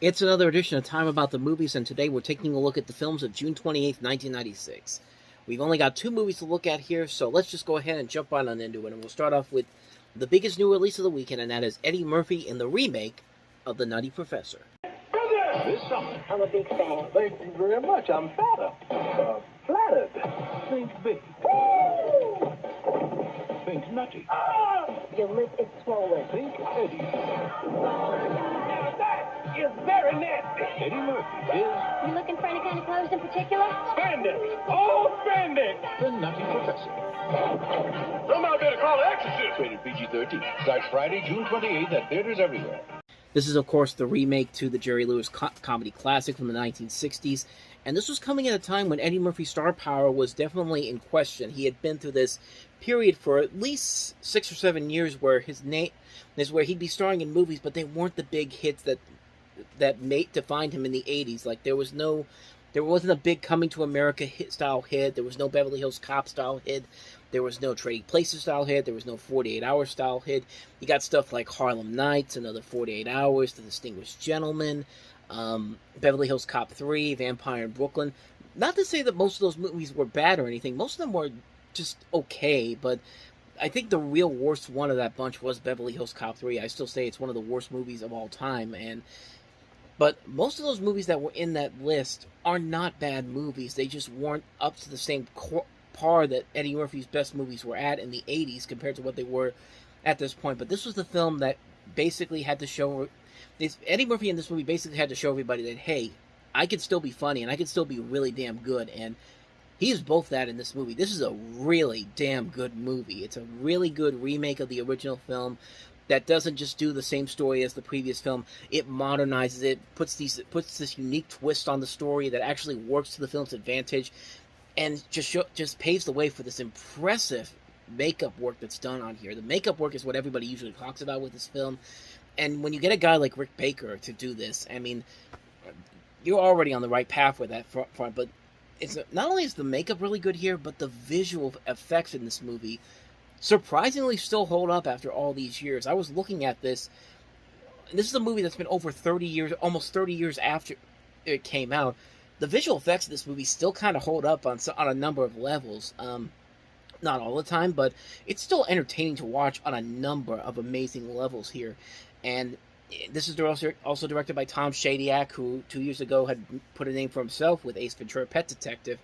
It's another edition of Time About the Movies, and today we're taking a look at the films of June 28th, 1996. We've only got two movies to look at here, so let's just go ahead and jump on into it. And we'll start off with the biggest new release of the weekend, and that is Eddie Murphy in the remake of The Nutty Professor. Brother! This summer. I'm a big fan. Thank you very much. I'm flattered. Think big. Think nutty. Your lip is swollen. Think Eddie. Now that is very nasty. Eddie Murphy is You looking for any kind of clothes in particular? Spandex. Oh, spandex. the Nutty Professor. Somebody better call the exorcist. Rated PG-13. Starts Friday, June 28th at theaters everywhere. This is, of course, the remake to the Jerry Lewis comedy classic from the 1960s, and this was coming at a time when Eddie Murphy's star power was definitely in question. He had been through this period for at least 6 or 7 years where his name is where he'd be starring in movies, but they weren't the big hits that defined him in the 80s. Like there wasn't a big Coming to America style hit. There was no Beverly Hills Cop style hit. There was no Trading Places style hit. There was no 48 Hour style hit. You got stuff like Harlem Nights, Another 48 Hours, The Distinguished Gentleman, Beverly Hills Cop 3, Vampire in Brooklyn. Not to say that most of those movies were bad or anything. Most of them were just okay, but I think the real worst one of that bunch was Beverly Hills Cop 3. I still say it's one of the worst movies of all time, but most of those movies that were in that list are not bad movies. They just weren't up to the same par that Eddie Murphy's best movies were at in the 80s compared to what they were at this point. But this was the film that basically had to show... Eddie Murphy in this movie basically had to show everybody that, hey, I can still be funny and I can still be really damn good. And he's both that in this movie. This is a really damn good movie. It's a really good remake of the original film that doesn't just do the same story as the previous film. It modernizes it, puts this unique twist on the story that actually works to the film's advantage, and just paves the way for this impressive makeup work that's done on here. The makeup work is what everybody usually talks about with this film, and when you get a guy like Rick Baker to do this, I mean, you're already on the right path with that front, but it's not only is the makeup really good here, but the visual effects in this movie surprisingly still hold up after all these years. I was looking at this, and this is a movie that's been over 30 years, almost 30 years after it came out. The visual effects of this movie still kind of hold up on a number of levels. Not all the time, but it's still entertaining to watch on a number of amazing levels here. And this is also directed by Tom Shadyac, who 2 years ago had put a name for himself with Ace Ventura: Pet Detective.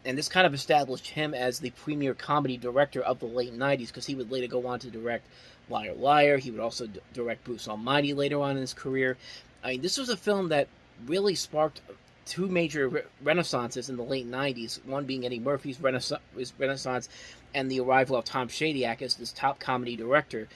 And this kind of established him as the premier comedy director of the late 90s, because he would later go on to direct Liar Liar. He would also direct Bruce Almighty later on in his career. I mean, this was a film that really sparked two major renaissances in the late 90s, one being Eddie Murphy's renaissance and the arrival of Tom Shadyac as this top comedy director.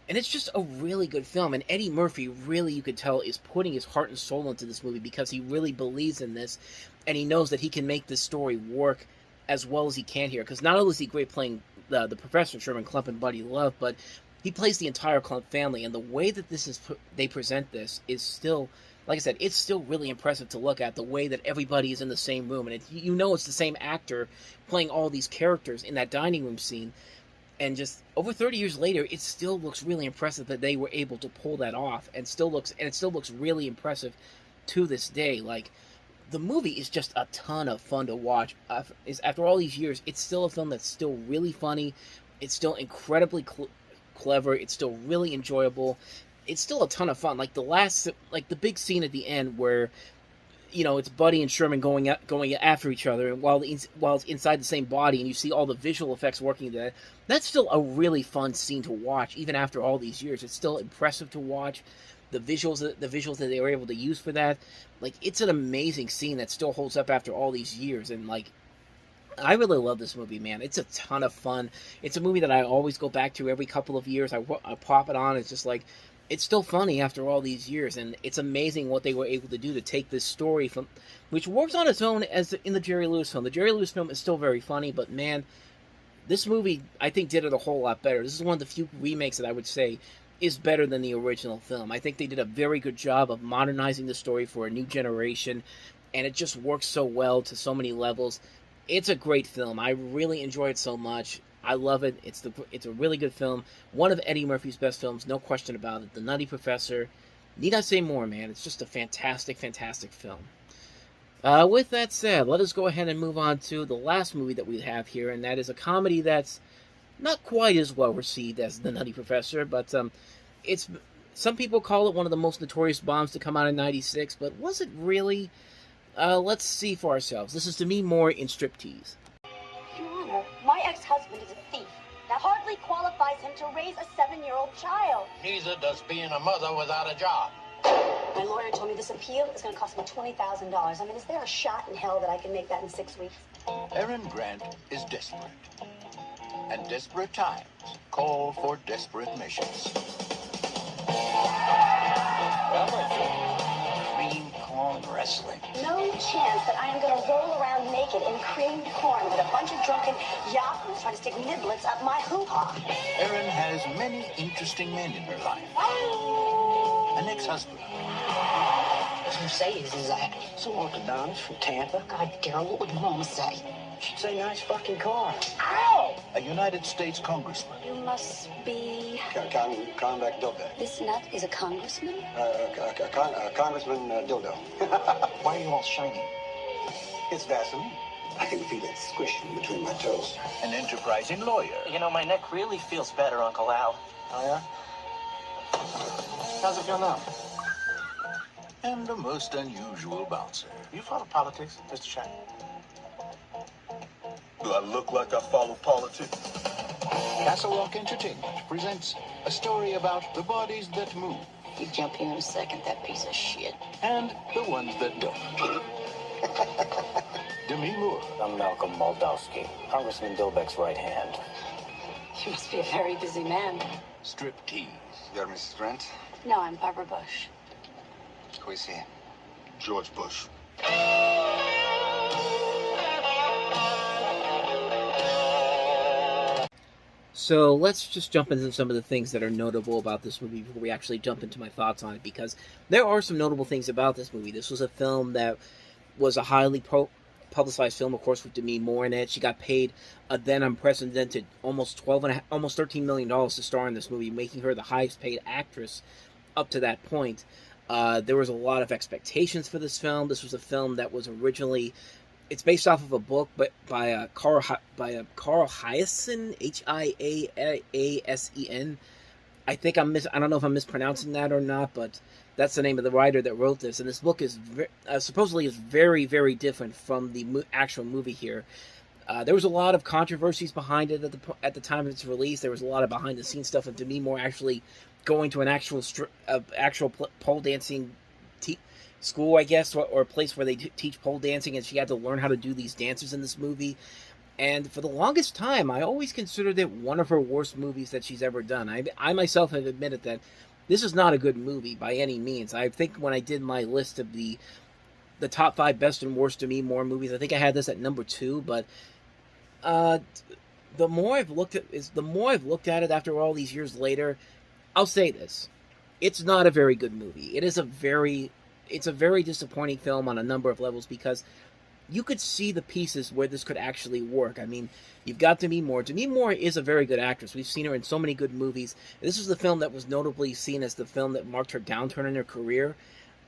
And it's just a really good film, and Eddie Murphy really, you could tell, is putting his heart and soul into this movie because he really believes in this, and he knows that he can make this story work as well as he can here. Because not only is he great playing the Professor, Sherman Klump, and Buddy Love, but he plays the entire Klump family, and the way that they present this is still, like I said, it's still really impressive to look at, the way that everybody is in the same room, and it's the same actor playing all these characters in that dining room scene. And just over 30 years later, it still looks really impressive that they were able to pull that off, and it still looks really impressive to this day. Like, the movie is just a ton of fun to watch. After all these years, it's still a film that's still really funny. It's still incredibly clever. It's still really enjoyable. It's still a ton of fun. Like the big scene at the end where, you know, it's Buddy and Sherman going after each other, and while it's inside the same body, and you see all the visual effects working there. That's still a really fun scene to watch, even after all these years. It's still impressive to watch. The visuals that they were able to use for that, like, it's an amazing scene that still holds up after all these years. And like, I really love this movie, man. It's a ton of fun. It's a movie that I always go back to every couple of years. I pop it on. It's just like, it's still funny after all these years, and it's amazing what they were able to do to take this story from, which works on its own as in the Jerry Lewis film. The Jerry Lewis film is still very funny, but man, this movie, I think, did it a whole lot better. This is one of the few remakes that I would say is better than the original film. I think they did a very good job of modernizing the story for a new generation, and it just works so well to so many levels. It's a great film. I really enjoy it so much. I love it. It's a really good film. One of Eddie Murphy's best films, no question about it. The Nutty Professor, Need I say more, man? It's just a fantastic, fantastic film. With that said, let us go ahead and move on to the last movie that we have here, and that is a comedy that's not quite as well received as The Nutty Professor, but it's some people call it one of the most notorious bombs to come out in '96, but was it really? Let's see for ourselves. This is Demi Moore in Striptease. Your Honor, my ex-husband is a thief. That hardly qualifies him to raise a 7-year-old child. Neither does being a mother without a job. My lawyer told me this appeal is going to cost me $20,000. I mean, is there a shot in hell that I can make that in 6 weeks? Erin Grant is desperate. And desperate times call for desperate missions. Cream corn wrestling. No chance that I am going to roll around naked in creamed corn with a bunch of drunken yahoos trying to stick niblets up my hoo-ha. Erin has many interesting men in her life. An ex-husband. What you say is that? Some orthodontist from Tampa. God, Daryl, what would Mama say? She'd say nice fucking car. Ow! A United States congressman. You must be... Convict Dildo. This nut is a congressman? Congressman Dildo. Why are you all shiny? It's Vaseline. I can feel it squishing between my toes. An enterprising lawyer. You know, my neck really feels better, Uncle Al. Oh, yeah? How's it feel now? And a most unusual bouncer. You follow politics, Mr. Shine? Do I look like I follow politics? Castle Rock Entertainment presents a story about the bodies that move You jump here in a second, that piece of shit. and the ones that don't. Demi Moore, I'm Malcolm Moldowski, Congressman Dilbeck's right hand. You must be a very busy man. Striptease. You're Mrs. Grant? No, I'm Barbara Bush. Who is he? George Bush. So let's just jump into some of the things that are notable about this movie before we actually jump into my thoughts on it, because there are some notable things about this movie. This was a film that was a highly publicized film, of course, with Demi Moore in it. She got paid a then unprecedented almost $13 million to star in this movie, making her the highest paid actress up to that point. There was a lot of expectations for this film. This was a film that was originally... It's based off of a book by Carl Hiaasen, Hiaasen. I think I don't know if I'm mispronouncing that or not, but that's the name of the writer that wrote this. And this book is supposedly is very, very different from the actual movie here. There was a lot of controversies behind it at the time of its release. There was a lot of behind the scenes stuff of Demi Moore actually going to an actual pole dancing school, I guess, or a place where they teach pole dancing, and she had to learn how to do these dances in this movie. And for the longest time, I always considered it one of her worst movies that she's ever done. I myself have admitted that this is not a good movie by any means. I think when I did my list of the top 5 best and worst Demi Moore movies, I think I had this at number 2. But the more I've looked at it after all these years later, I'll say this: it's not a very good movie. It's a very disappointing film on a number of levels, because you could see the pieces where this could actually work. I mean, you've got Demi Moore. Demi Moore is a very good actress. We've seen her in so many good movies. This was the film that was notably seen as the film that marked her downturn in her career.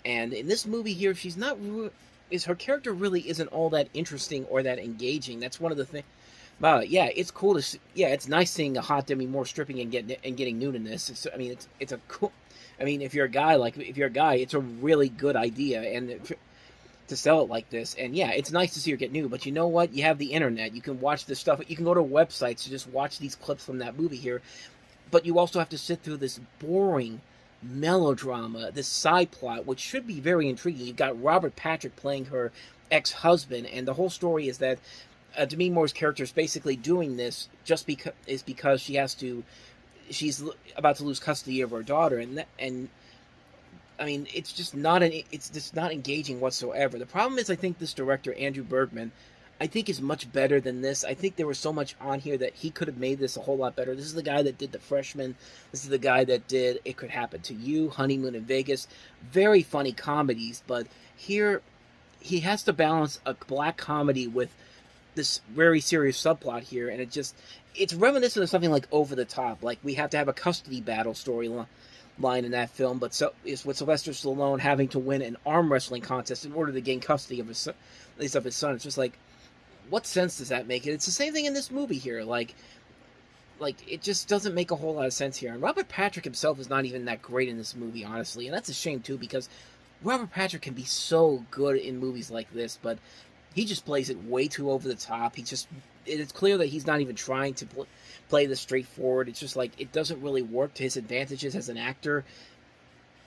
And in this movie here, her character really isn't all that interesting or that engaging. That's one of the things. Yeah, it's cool to see. Yeah, it's nice seeing a hot Demi Moore stripping and getting nude in this. It's a cool. I mean, if you're a guy, it's a really good idea, and to sell it like this. And yeah, it's nice to see her get nude. But you know what? You have the internet. You can watch this stuff. You can go to websites to just watch these clips from that movie here. But you also have to sit through this boring melodrama, this side plot, which should be very intriguing. You've got Robert Patrick playing her ex-husband, and the whole story is that Demi Moore's character is basically doing this just because she's about to lose custody of her daughter, and I mean, it's just not engaging whatsoever. The problem is, I think this director, Andrew Bergman, I think is much better than this. I think there was so much on here that he could have made this a whole lot better. This is the guy that did The Freshman. This is the guy that did It Could Happen to You, Honeymoon in Vegas. Very funny comedies, but here he has to balance a black comedy with this very serious subplot here, and it's reminiscent of something like Over the Top. Like, we have to have a custody battle storyline. line in that film, but so is with Sylvester Stallone having to win an arm wrestling contest in order to gain custody of his son, at least of his son. It's just like, what sense does that make? It's the same thing in this movie here. Like it just doesn't make a whole lot of sense here. And Robert Patrick himself is not even that great in this movie, honestly, and that's a shame too, because Robert Patrick can be so good in movies like this, but he just plays it way too over the top. It's clear that he's not even trying to play this straightforward. It's just like, it doesn't really work to his advantages as an actor.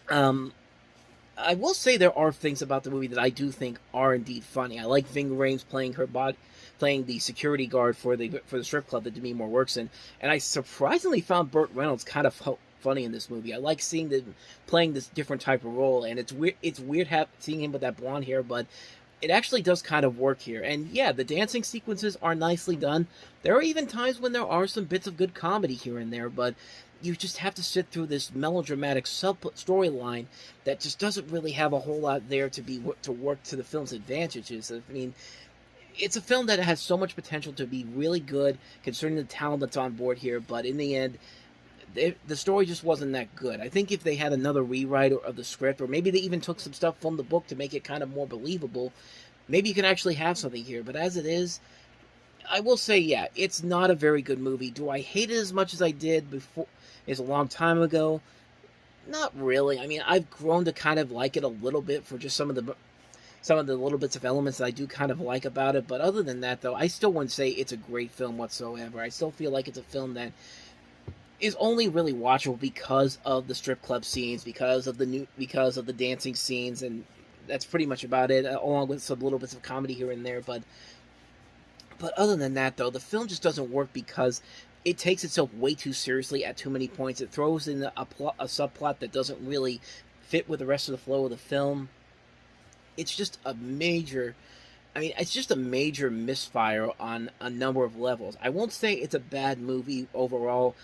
I will say there are things about the movie that I do think are indeed funny. I like Ving Rhames playing the security guard for the strip club that Demi Moore works in, and I surprisingly found Burt Reynolds kind of funny in this movie. I like seeing them playing this different type of role, and it's weird seeing him with that blonde hair, but it actually does kind of work here. And yeah, the dancing sequences are nicely done. There are even times when there are some bits of good comedy here and there, but you just have to sit through this melodramatic storyline that just doesn't really have a whole lot there to work to the film's advantages. I mean, it's a film that has so much potential to be really good, considering the talent that's on board here, but in the end, the story just wasn't that good. I think if they had another rewrite of the script, or maybe they even took some stuff from the book to make it kind of more believable, maybe you can actually have something here. But as it is, I will say, yeah, it's not a very good movie. Do I hate it as much as I did before? It's a long time ago. Not really. I mean, I've grown to kind of like it a little bit for just some of the little bits of elements that I do kind of like about it. But other than that, though, I still wouldn't say it's a great film whatsoever. I still feel like it's a film that is only really watchable because of the strip club scenes, because of the dancing scenes, and that's pretty much about it, along with some little bits of comedy here and there. But other than that, though, the film just doesn't work because it takes itself way too seriously at too many points. It throws in a subplot that doesn't really fit with the rest of the flow of the film. It's just a major misfire on a number of levels. I won't say it's a bad movie overall.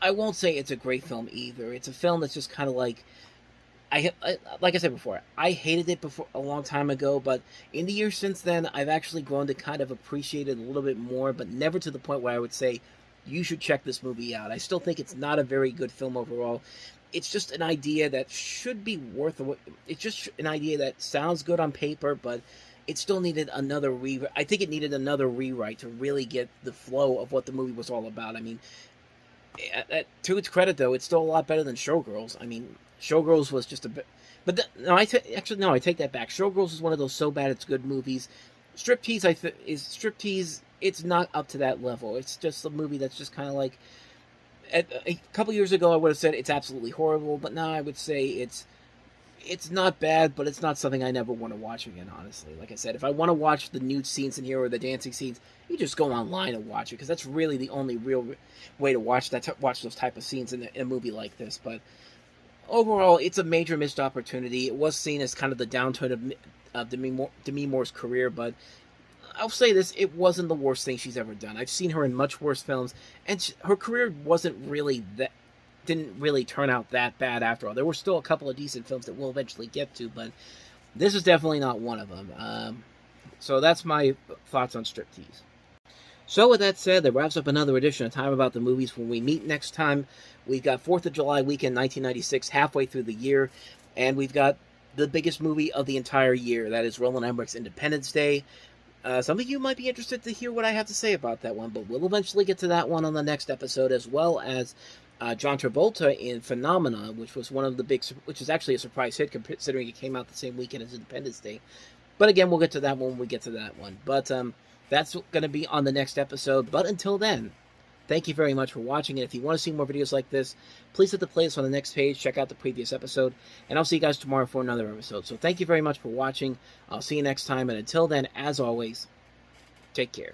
I won't say it's a great film either. It's a film that's just kind of like, like I said before, I hated it before a long time ago, but in the years since then, I've actually grown to kind of appreciate it a little bit more, but never to the point where I would say, you should check this movie out. I still think it's not a very good film overall. It's just an idea that should be it's just an idea that sounds good on paper, but it still needed another rewrite. I think it needed another rewrite to really get the flow of what the movie was all about. I mean, to its credit, though, it's still a lot better than Showgirls. I mean, Showgirls was just a bit... But I take that back. Showgirls is one of those so bad it's good movies. Striptease, it's not up to that level. It's just a movie that's just kind of like... A couple years ago, I would have said it's absolutely horrible, but now I would say it's not bad, but it's not something I never want to watch again, honestly. Like I said, if I want to watch the nude scenes in here or the dancing scenes, you just go online and watch it, because that's really the only real way to watch those type of scenes in a movie like this. But overall, it's a major missed opportunity. It was seen as kind of the downturn of Demi Moore's career, but I'll say this, it wasn't the worst thing she's ever done. I've seen her in much worse films, and her career didn't really turn out that bad after all. There were still a couple of decent films that we'll eventually get to, but this is definitely not one of them. So that's my thoughts on Striptease. So with that said, that wraps up another edition of Time About the Movies. When we meet next time, we've got 4th of July weekend 1996, halfway through the year, and we've got the biggest movie of the entire year. That is Roland Emmerich's Independence Day. Some of you might be interested to hear what I have to say about that one, but we'll eventually get to that one on the next episode, as well as John Travolta in Phenomena, which was which is actually a surprise hit considering it came out the same weekend as Independence Day. But again, we'll get to that one when we get to that one. But that's going to be on the next episode. But until then, thank you very much for watching. And if you want to see more videos like this, please hit the playlist on the next page. Check out the previous episode. And I'll see you guys tomorrow for another episode. So thank you very much for watching. I'll see you next time. And until then, as always, take care.